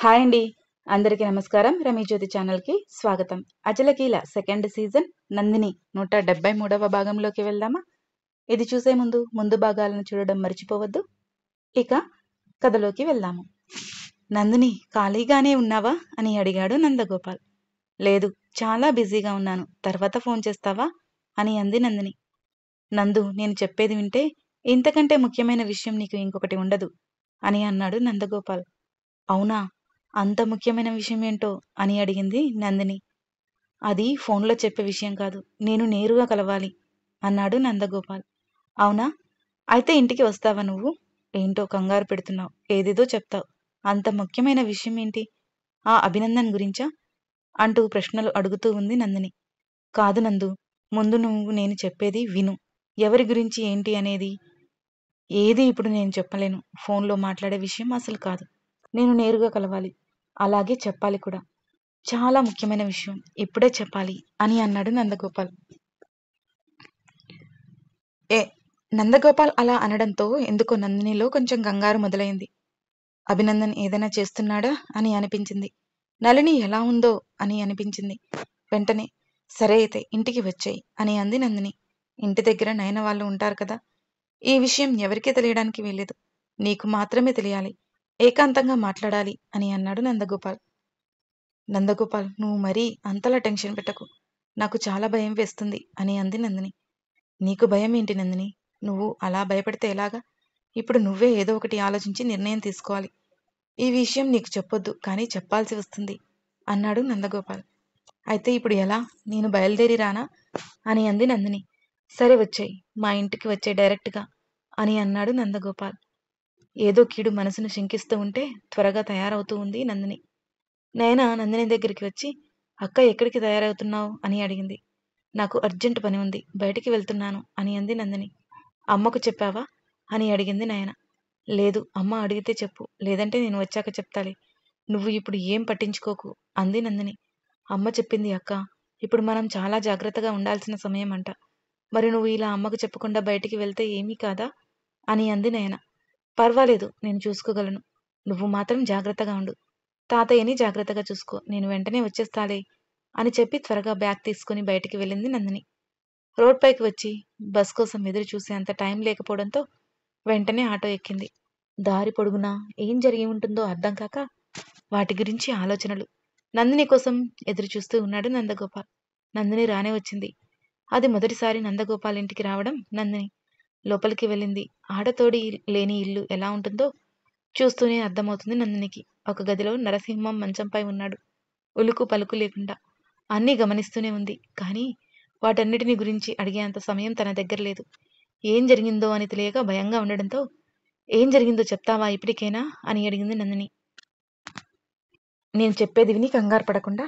Hi అండి. అందరికీ నమస్కారం. రమీ జ్యోతి ఛానల్‌కి స్వాగతం. 'అజలకీల' సెకండ్ సీజన్ 'నందిని' 173వ భాగంలోకి వెళ్దామా? ఇది చూసే ముందు భాగాలను చూడడం మర్చిపోవద్దు. ఇక కథలోకి వెళ్దాము. నందిని, ఖాళీగానే ఉన్నావా అని అడిగాడు నందగోపాల్. లేదు, చాలా బిజీగా ఉన్నాను. తర్వాత ఫోన్ చేస్తావా అని అంది నందిని. నందు, నేను చెప్పేది వింటే ఇంతకంటే ముఖ్యమైన విషయం నీకు ఇంకొకటి ఉండదు అని అన్నాడు నందగోపాల్. అవునా? అంత ముఖ్యమైన విషయం ఏంటో అని అడిగింది నందిని. అది ఫోన్లో చెప్పే విషయం కాదు, నేను నేరుగా కలవాలి అన్నాడు నందగోపాల్. అవునా? అయితే ఇంటికి వస్తావా నువ్వు? ఏంటో కంగారు పెడుతున్నావు, ఏదేదో చెప్తావు. అంత ముఖ్యమైన విషయం ఏంటి? ఆ అభినందన్ గురించా అంటూ ప్రశ్నలు అడుగుతూ ఉంది నందిని. కాదు నందు, ముందు నువ్వు నేను చెప్పేది విను. ఎవరి గురించి ఏంటి అనేది ఏది ఇప్పుడు నేను చెప్పలేను. ఫోన్లో మాట్లాడే విషయం అసలు కాదు. నేను నేరుగా కలవాలి, అలాగే చెప్పాలి కూడా. చాలా ముఖ్యమైన విషయం, ఇప్పుడే చెప్పాలి అని అన్నాడు నందగోపాల్. ఏ నందగోపాల్ అలా అనడంతో ఎందుకో నందినిలో కొంచెం కంగారు మొదలైంది. అభినందన్ ఏదైనా చేస్తున్నాడా అని అనిపించింది. నళిని ఎలా ఉందో అని అనిపించింది. వెంటనే సరే అయితే ఇంటికి వచ్చేయి అని అంది నందిని. ఇంటి దగ్గర నయన వాళ్ళు ఉంటారు కదా. ఈ విషయం ఎవరికీ తెలియడానికి వీల్లేదు. నీకు మాత్రమే తెలియాలి. ఏకాంతంగా మాట్లాడాలి అని అన్నాడు నందగోపాల్. నందగోపాల్, నువ్వు మరీ అంతలా టెన్షన్ పెట్టకు. నాకు చాలా భయం వేస్తుంది అని అంది నందిని. నీకు భయం ఏంటి నందిని? నువ్వు అలా భయపడితే ఎలాగా? ఇప్పుడు నువ్వే ఏదో ఒకటి ఆలోచించి నిర్ణయం తీసుకోవాలి. ఈ విషయం నీకు చెప్పొద్దు, కానీ చెప్పాల్సి వస్తుంది అన్నాడు నందగోపాల్. అయితే ఇప్పుడు ఎలా? నేను బయలుదేరి రానా అని అంది నందిని. సరే వచ్చేయి, మా ఇంటికి వచ్చే డైరెక్ట్గా అని అన్నాడు నందగోపాల్. ఏదో కీడు మనసును శంకిస్తూ ఉంటే త్వరగా తయారవుతూ ఉంది నందిని. నయన నందిని దగ్గరికి వచ్చి, అక్క ఎక్కడికి తయారవుతున్నావు అని అడిగింది. నాకు అర్జెంట్ పని ఉంది, బయటికి వెళ్తున్నాను అని అంది నందిని. అమ్మకు చెప్పావా అని అడిగింది నయన. లేదు, అమ్మ అడిగితే చెప్పు, లేదంటే నేను వచ్చాక చెప్తాలే. నువ్వు ఇప్పుడు ఏం పట్టించుకోకు అంది నందిని. అమ్మ చెప్పింది అక్క, ఇప్పుడు మనం చాలా జాగ్రత్తగా ఉండాల్సిన సమయం అంట. మరి నువ్వు ఇలా అమ్మకు చెప్పకుండా బయటికి వెళ్తే ఏమీ కాదా అని అంది నయన. పర్వాలేదు, నేను చూసుకోగలను. నువ్వు మాత్రం జాగ్రత్తగా ఉండు. తాతయ్యని జాగ్రత్తగా చూసుకో, నేను వెంటనే వచ్చేస్తాలే అని చెప్పి త్వరగా బ్యాగ్ తీసుకుని బయటికి వెళ్ళింది నందిని. రోడ్ పైకి వచ్చి బస్ కోసం ఎదురు చూసే అంత టైం లేకపోవడంతో వెంటనే ఆటో ఎక్కింది. దారి పొడుగునా ఏం జరిగి ఉంటుందో అర్థం కాక వాటి గురించి ఆలోచనలు. నందిని కోసం ఎదురు చూస్తూ ఉన్నాడు నందగోపాల్. నందిని రానే వచ్చింది. అది మొదటిసారి నందగోపాల్ ఇంటికి రావడం. నందిని లోపలికి వెళ్ళింది. ఆడతోడి లేని ఇల్లు ఎలా ఉంటుందో చూస్తూనే అర్థమవుతుంది నందినికి. ఒక గదిలో నరసింహం మంచంపై ఉన్నాడు, ఉలుకు పలుకు లేకుండా. అన్నీ గమనిస్తూనే ఉంది, కానీ వాటన్నిటిని గురించి అడిగేంత సమయం తన దగ్గర లేదు. ఏం జరిగిందో అని తెలియక భయంగా ఉండడంతో, ఏం జరిగిందో చెప్తావా ఇప్పటికైనా అని అడిగింది నందిని. నేను చెప్పేది విని కంగారు పడకుండా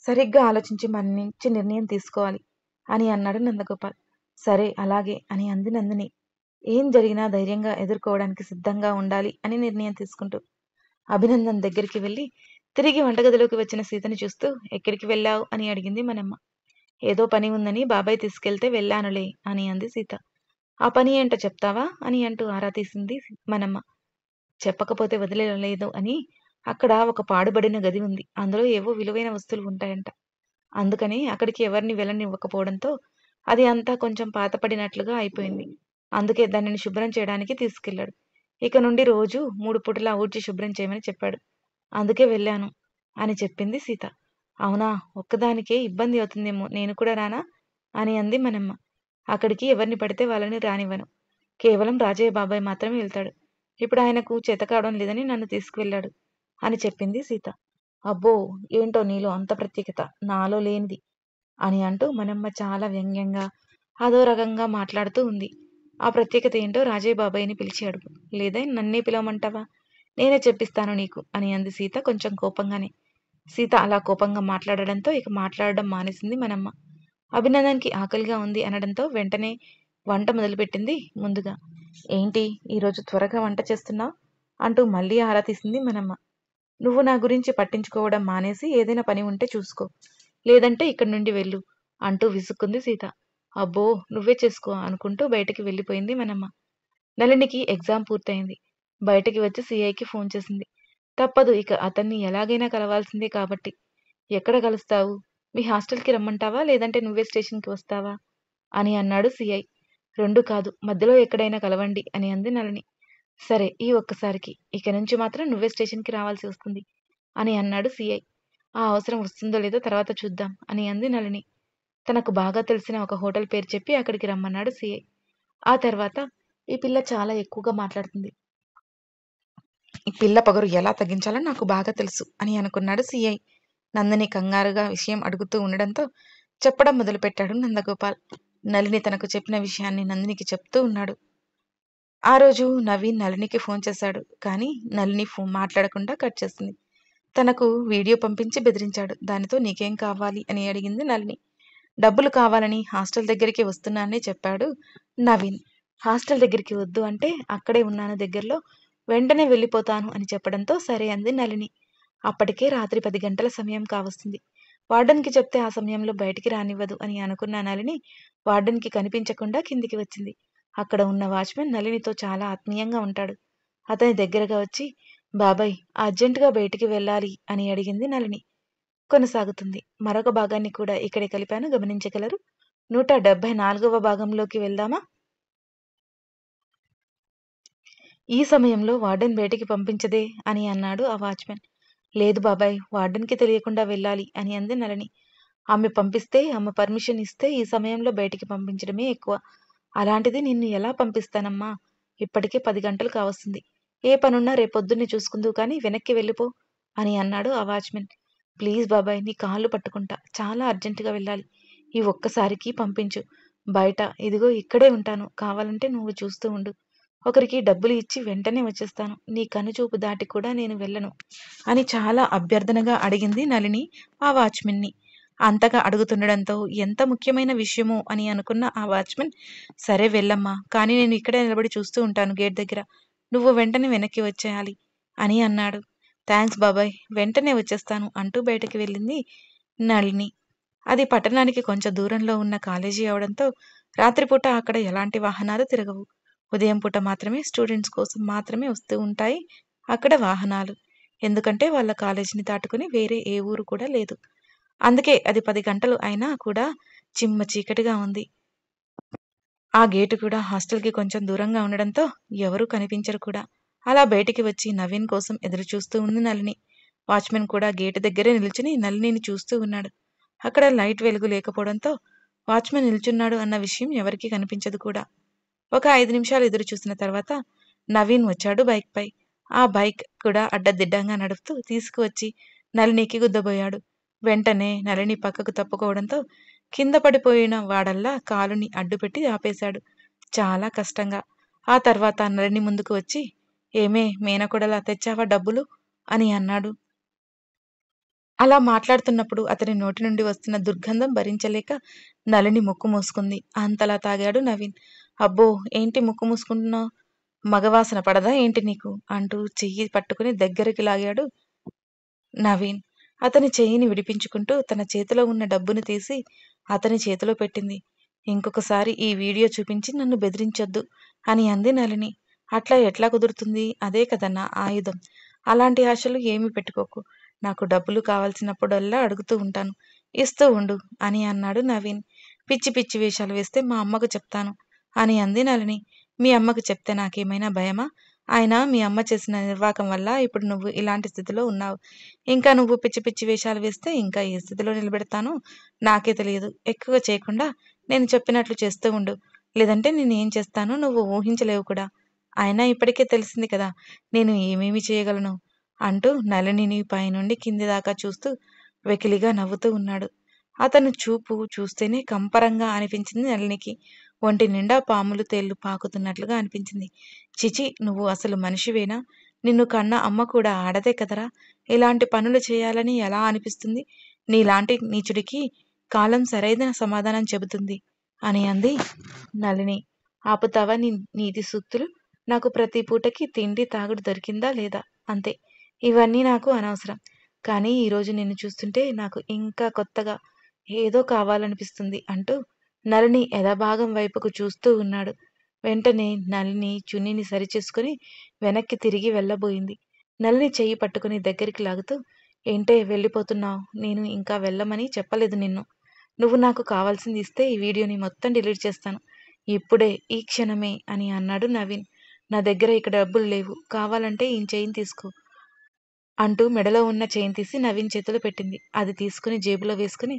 సరిగ్గా ఆలోచించి మంచి నిర్ణయం తీసుకోవాలి అని అన్నాడు నందగోపాల్. సరే అలాగే అని అంది నందిని. ఏం జరిగినా ధైర్యంగా ఎదుర్కోవడానికి సిద్ధంగా ఉండాలి అని నిర్ణయం తీసుకుంటూ అభినందన్ దగ్గరికి వెళ్ళి తిరిగి వంటగదిలోకి వచ్చిన సీతని చూస్తూ ఎక్కడికి వెళ్ళావు అని అడిగింది మనమ్మ. ఏదో పని ఉందని బాబాయ్ తీసుకెళ్తే వెళ్ళానులే అని అంది సీత. ఆ పని ఏంటో చెప్తావా అని అంటూ ఆరా తీసింది మనమ్మ. చెప్పకపోతే వదిలేలేదు అని, అక్కడ ఒక పాడుబడిన గది ఉంది, అందులో ఏవో విలువైన వస్తువులు ఉంటాయంట. అందుకని అక్కడికి ఎవరిని వెళ్ళనివ్వకపోవడంతో అది అంతా కొంచెం పాతపడినట్లుగా అయిపోయింది. అందుకే దానిని శుభ్రం చేయడానికి తీసుకెళ్లాడు. ఇక నుండి రోజు 3 పూటలా ఊడ్చి శుభ్రం చేయమని చెప్పాడు. అందుకే వెళ్ళాను అని చెప్పింది సీత. అవునా, ఒక్కదానికే ఇబ్బంది అవుతుందేమో, నేను కూడా రానా అని అంది మనమ్మ. అక్కడికి ఎవరిని పడితే వాళ్ళని రానివ్వను. కేవలం రాజయ్య బాబాయ్ మాత్రమే వెళ్తాడు. ఇప్పుడు ఆయనకు చేతకావడం లేదని నన్ను తీసుకువెళ్ళాడు అని చెప్పింది సీత. అబ్బో, ఏంటో నీలో అంత ప్రత్యేకత, నాలో లేనిది అని అంటూ మనమ్మ చాలా వ్యంగ్యంగా అదో రకంగా మాట్లాడుతూ ఉంది. ఆ ప్రత్యేకత ఏంటో రాజయ్య బాబాయ్ని పిలిచి అడుగు, లేదా నన్నే పిలవమంటావా, నేనే చెప్పిస్తాను నీకు అని అంది సీత కొంచెం కోపంగానే. సీత అలా కోపంగా మాట్లాడడంతో ఇక మాట్లాడడం మానేసింది మనమ్మ. అభినందన్కి ఆకలిగా ఉంది అనడంతో వెంటనే వంట మొదలుపెట్టింది. ముందుగా, ఏంటి ఈరోజు త్వరగా వంట చేస్తున్నావు అంటూ మళ్ళీ ఆరా తీసింది మనమ్మ. నువ్వు నా గురించి పట్టించుకోవడం మానేసి ఏదైనా పని ఉంటే చూసుకో, లేదంటే ఇక్కడి నుండి వెళ్ళు అంటూ విసుక్కుంది సీత. అబ్బో, నువ్వే చేసుకో అనుకుంటూ బయటికి వెళ్ళిపోయింది మనమ్మ. నళినికి ఎగ్జామ్ పూర్తయింది. బయటికి వచ్చి సిఐకి ఫోన్ చేసింది. తప్పదు ఇక అతన్ని ఎలాగైనా కలవాల్సిందే కాబట్టి. ఎక్కడ కలుస్తావు? మీ హాస్టల్‌కి రమ్మంటావా? లేదంటే నువ్వే స్టేషన్‌కి వస్తావా? అని అన్నాడు సీఐ. "2 కాదు. మధ్యలో ఎక్కడైనా కలవండి" అని అంది నళిని. "సరే ఈ ఒక్కసారికి. ఇక నుంచి మాత్రం నువ్వే స్టేషన్‌కి రావాల్సి వస్తుంది" అని అన్నాడు సీఐ. "ఆ అవసరం వస్తుందో లేదో తర్వాత చూద్దాం" అని అంది నళిని. తనకు బాగా తెలిసిన ఒక హోటల్ పేరు చెప్పి అక్కడికి రమ్మన్నాడు సీఐ. ఆ తర్వాత "ఈ పిల్ల చాలా ఎక్కువగా మాట్లాడుతుంది. ఈ పిల్ల పొగరు ఎలా తగ్గించాలో నాకు బాగా తెలుసు" అని అనుకున్నాడు సీఐ. నందిని కంగారుగా విషయం అడుగుతూ ఉండడంతో చెప్పడం మొదలుపెట్టాడు నందగోపాల్. నళిని తనకు చెప్పిన విషయాన్ని నందినికి చెప్తూ ఉన్నాడు. ఆ రోజు నవీన్ నళినికి ఫోన్ చేశాడు. కానీ నళిని ఫోన్ మాట్లాడకుండా కట్ చేసింది. తనకు వీడియో పంపించి బెదిరించాడు. దానితో నీకేం కావాలి అని అడిగింది నళిని. డబ్బులు కావాలని హాస్టల్ దగ్గరికి వస్తున్నానని చెప్పాడు నవీన్. హాస్టల్ దగ్గరికి వద్దు అంటే అక్కడే ఉన్నాను దగ్గరలో, వెంటనే వెళ్ళిపోతాను అని చెప్పడంతో సరే అంది నళిని. అప్పటికే రాత్రి 10 గంటల సమయం కావస్తుంది. వార్డెన్‌కి చెప్తే ఆ సమయంలో బయటికి రానివ్వదు అని అనుకున్న నళిని వార్డెన్‌కి కనిపించకుండా కిందికి వచ్చింది. అక్కడ ఉన్న వాచ్‌మెన్ నళినితో చాలా ఆత్మీయంగా ఉంటాడు. అతని దగ్గరగా వచ్చి బాబాయ్ అర్జెంటుగా బయటికి వెళ్ళాలి అని అడిగింది నళిని. కొనసాగుతుంది. మరొక భాగాన్ని కూడా ఇక్కడే కలిపాను గమనించగలరు. 174వ భాగంలోకి వెళ్దామా? ఈ సమయంలో వార్డెన్ బయటికి పంపించదే అని అన్నాడు ఆ వాచ్‌మెన్. లేదు బాబాయ్ వార్డెన్‌కి తెలియకుండా వెళ్ళాలి అని అంది నళిని. ఆమె పంపిస్తే, ఆమె పర్మిషన్ ఇస్తే ఈ సమయంలో బయటికి పంపించడమే ఎక్కువ. అలాంటిది నిన్ను ఎలా పంపిస్తానమ్మా? ఇప్పటికే 10 గంటలు కావస్తుంది. ఏ పనున్నా రేపొద్దున్నే చూసుకుందువు కానీ వెనక్కి వెళ్ళిపో అని అన్నాడు ఆ వాచ్‌మెన్. ప్లీజ్ బాబాయ్ నీ కాళ్ళు పట్టుకుంటా. చాలా అర్జెంటుగా వెళ్ళాలి. ఈ ఒక్కసారికి పంపించు. బయట ఇదిగో ఇక్కడే ఉంటాను. కావాలంటే నువ్వు చూస్తూ ఉండు. ఒకరికి డబ్బులు ఇచ్చి వెంటనే వచ్చేస్తాను. నీ కనుచూపు దాటి కూడా నేను వెళ్ళను అని చాలా అభ్యర్థనగా అడిగింది నళిని ఆ వాచ్‌మెన్‌ని. అంతగా అడుగుతుండడంతో ఎంత ముఖ్యమైన విషయమో అని అనుకున్న ఆ వాచ్‌మెన్ సరే వెళ్ళమ్మా. కానీ నేను ఇక్కడే నిలబడి చూస్తూ ఉంటాను గేట్ దగ్గర. నువ్వు వెంటనే వెనక్కి వచ్చేయాలి అని అన్నాడు. థాంక్స్ బాబాయ్. వెంటనే వచ్చేస్తాను అంటూ బయటకి వెళ్ళింది నళిని. అది పట్టణానికి కొంచెం దూరంలో ఉన్న కాలేజీ అవడంతో రాత్రిపూట అక్కడ ఎలాంటి వాహనాలు తిరగవు. ఉదయం పూట మాత్రమే స్టూడెంట్స్ కోసం మాత్రమే వస్తూ ఉంటాయి అక్కడ వాహనాలు. ఎందుకంటే వాళ్ళ కాలేజీని దాటుకుని వేరే ఏ ఊరు కూడా లేదు. అందుకే అది 10 గంటలు అయినా కూడా చిమ్మ చీకటిగా ఉంది. ఆ గేటు కూడా హాస్టల్‌కి కొంచెం దూరంగా ఉండడంతో ఎవరూ కనిపించరు కూడా. అలా బయటికి వచ్చి నవీన్ కోసం ఎదురుచూస్తూ ఉంది నళిని. వాచ్‌మెన్ కూడా గేటు దగ్గరే నిల్చుని నళినిని చూస్తూ ఉన్నాడు. అక్కడ లైట్ వెలుగు లేకపోవడంతో వాచ్‌మెన్ నిల్చున్నాడు అన్న విషయం ఎవరికీ కనిపించదు కూడా. ఒక 5 నిమిషాలు ఎదురు చూసిన తర్వాత నవీన్ వచ్చాడు బైక్‌పై. ఆ బైక్ కూడా అడ్డదిడ్డంగా నడుపుతూ తీసుకువచ్చి నళినికి గుద్దబోయాడు. వెంటనే నళిని పక్కకు తప్పుకోవడంతో కింద పడిపోయిన వాడల్లా కాలుని అడ్డుపెట్టి ఆపేశాడు. చాలా కష్టంగా. ఆ తర్వాత నళిని ముందుకు వచ్చి ఏమే మేనకోడలా తెచ్చావా డబ్బులు అని అన్నాడు. అలా మాట్లాడుతున్నప్పుడు అతని నోటి నుండి వస్తున్న దుర్గంధం భరించలేక నళిని ముక్కు మూసుకుంది. అంతలా తాగాడు నవీన్. అబ్బో ఏంటి ముక్కు మూసుకుంటున్నావు? మగవాసన పడదా ఏంటి నీకు? అంటూ చెయ్యి పట్టుకుని దగ్గరికి లాగాడు నవీన్. అతని చెయ్యిని విడిపించుకుంటూ తన చేతిలో ఉన్న డబ్బును తీసి అతని చేతిలో పెట్టింది. ఇంకొకసారి ఈ వీడియో చూపించి నన్ను బెదిరించొద్దు అని అంది నళిని. అట్లా ఎట్లా కుదురుతుంది? అదే కదా నా ఆయుధం. అలాంటి ఆశలు ఏమీ పెట్టుకోకు. నాకు డబ్బులు కావాల్సినప్పుడల్లా అడుగుతూ ఉంటాను. ఇస్తూ ఉండు అని అన్నాడు నవీన్. పిచ్చి పిచ్చి వేషాలు వేస్తే మా అమ్మకు చెప్తాను అని అంది నళిని. మీ అమ్మకు చెప్తే నాకేమైనా భయమా? అయినా మీ అమ్మ చేసిన నిర్వాకం వల్ల ఇప్పుడు నువ్వు ఇలాంటి స్థితిలో ఉన్నావు. ఇంకా నువ్వు పిచ్చి పిచ్చి వేషాలు వేస్తే ఇంకా ఏ స్థితిలో నిలబెడతానో నాకే తెలియదు. ఎక్కువ చేయకుండా నేను చెప్పినట్లు చేస్తూ ఉండు. లేదంటే నేనేం చేస్తానో నువ్వు ఊహించలేవు కూడా. అయినా ఇప్పటికే తెలిసింది కదా నేను ఏమేమి చేయగలను అంటూ నళినిని పైనుండి కింది దాకా చూస్తూ వెకిలిగా నవ్వుతూ ఉన్నాడు. అతను చూపు చూస్తేనే కంపరంగా అనిపించింది నళినికి. ఒంటి నిండా పాములు తేళ్లు పాకుతున్నట్లుగా అనిపించింది. చిచి నువ్వు అసలు మనిషివేనా? నిన్ను కన్న అమ్మ కూడా ఆడదే కదరా! ఇలాంటి పనులు చేయాలని ఎలా అనిపిస్తుంది? నీలాంటి నీచుడికి కాలం సరైన సమాధానం చెబుతుంది అని అంది నళిని. ఆపుతావా నీ నీతి సూక్తులు? నాకు ప్రతి పూటకి తిండి తాగుడు దొరికిందా లేదా? అంతే. ఇవన్నీ నాకు అనవసరం. కానీ ఈరోజు నిన్ను చూస్తుంటే నాకు ఇంకా కొత్తగా ఏదో కావాలనిపిస్తుంది అంటూ నళిని ఎదభాగం వైపుకు చూస్తూ ఉన్నాడు. వెంటనే నళిని చున్నీని సరిచేసుకుని వెనక్కి తిరిగి వెళ్ళబోయింది. నళిని చెయ్యి పట్టుకుని దగ్గరికి లాగుతూ, ఏంటే వెళ్ళిపోతున్నావు? నేను ఇంకా వెళ్ళమని చెప్పలేదు నిన్ను. నువ్వు నాకు కావాల్సింది ఇస్తే ఈ వీడియోని మొత్తం డిలీట్ చేస్తాను. ఇప్పుడే, ఈ క్షణమే అని అన్నాడు నవీన్. నా దగ్గర ఇక్కడ డబ్బులు లేవు. కావాలంటే ఈ చైన్ తీసుకో అంటూ మెడలో ఉన్న చైన్ తీసి నవీన్ చేతిలో పెట్టింది. అది తీసుకుని జేబులో వేసుకుని,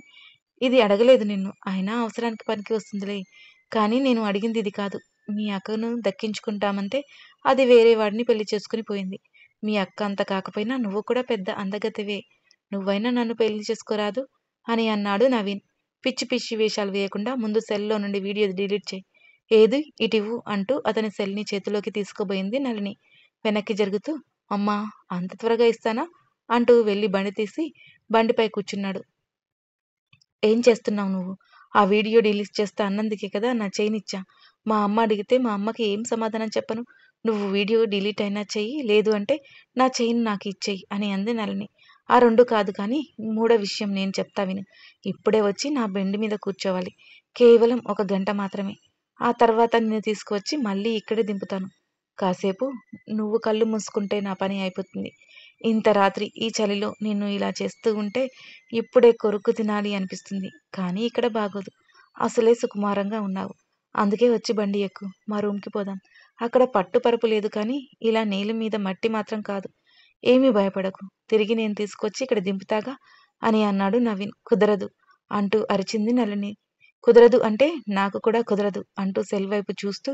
ఇది అడగలేదు నిన్ను. అయినా అవసరానికి పనికి వస్తుందిలే. కానీ నేను అడిగింది ఇది కాదు. మీ అక్కను దక్కించుకుంటామంటే అది వేరే వాడిని పెళ్లి చేసుకుని పోయింది. మీ అక్క అంత కాకపోయినా నువ్వు కూడా పెద్ద అందగతివే. నువ్వైనా నన్ను పెళ్లి చేసుకోరాదు అని అన్నాడు నవీన్. పిచ్చి పిచ్చి వేషాలు వేయకుండా ముందు సెల్లో నుండి వీడియో డిలీట్ చేయి. ఏది ఇటివ్వు అంటూ అతని సెల్ని చేతిలోకి తీసుకోబోయింది నళిని. వెనక్కి జరుగుతూ, అమ్మా అంత త్వరగా ఇస్తానా అంటూ వెళ్ళి బండి తీసి బండిపై కూర్చున్నాడు. ఏం చేస్తున్నావు నువ్వు? ఆ వీడియో డిలీట్ చేస్తా అన్నందుకే కదా నా చైన్ ఇచ్చా. మా అమ్మ అడిగితే మా అమ్మకి ఏం సమాధానం చెప్పను? నువ్వు వీడియో డిలీట్ అయినా చెయ్యి, లేదు అంటే నా చైన్ నాకు ఇచ్చేయి అని అంది నళిని. ఆ రెండు కాదు కానీ మూడో విషయం నేను చెప్తా విను. ఇప్పుడే వచ్చి నా బెండి మీద కూర్చోవాలి. కేవలం 1 గంట మాత్రమే. ఆ తర్వాత నిన్ను తీసుకువచ్చి మళ్ళీ ఇక్కడే దింపుతాను. కాసేపు నువ్వు కళ్ళు మూసుకుంటే నా పని అయిపోతుంది. ఇంత రాత్రి ఈ చలిలో నిన్ను ఇలా చేస్తూ ఉంటే ఇప్పుడే కొరుకు తినాలి అనిపిస్తుంది. కానీ ఇక్కడ బాగోదు. అసలే సుకుమారంగా ఉన్నావు. అందుకే వచ్చి బండి ఎక్కు. మా రూమ్‌కి పోదాం. అక్కడ పట్టు పరుపు లేదు కానీ ఇలా నేల మీద మట్టి మాత్రం కాదు. ఏమీ భయపడకు. తిరిగి నేను తీసుకొచ్చి ఇక్కడ దింపుతాగా అని అన్నాడు నవీన్. కుదరదు అంటూ అరిచింది నళిని. కుదరదు అంటే నాకు కూడా కుదరదు అంటూ సెల్ వైపు చూస్తూ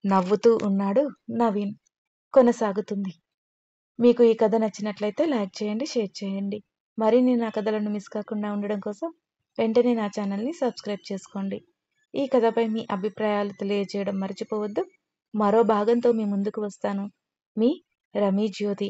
నవ్వుతూ ఉన్నాడు నవీన్. కొనసాగుతుంది. మీకు ఈ కథ నచ్చినట్లయితే లైక్ చేయండి, షేర్ చేయండి. మరిన్ని నా కథలను మిస్ కాకుండా ఉండడం కోసం వెంటనే నా ఛానల్ని సబ్స్క్రైబ్ చేసుకోండి. ఈ కథపై మీ అభిప్రాయాలు తెలియజేయడం మర్చిపోవద్దు. మరో భాగంతో మీ ముందుకు వస్తాను. మీ రమీ జ్యోతి.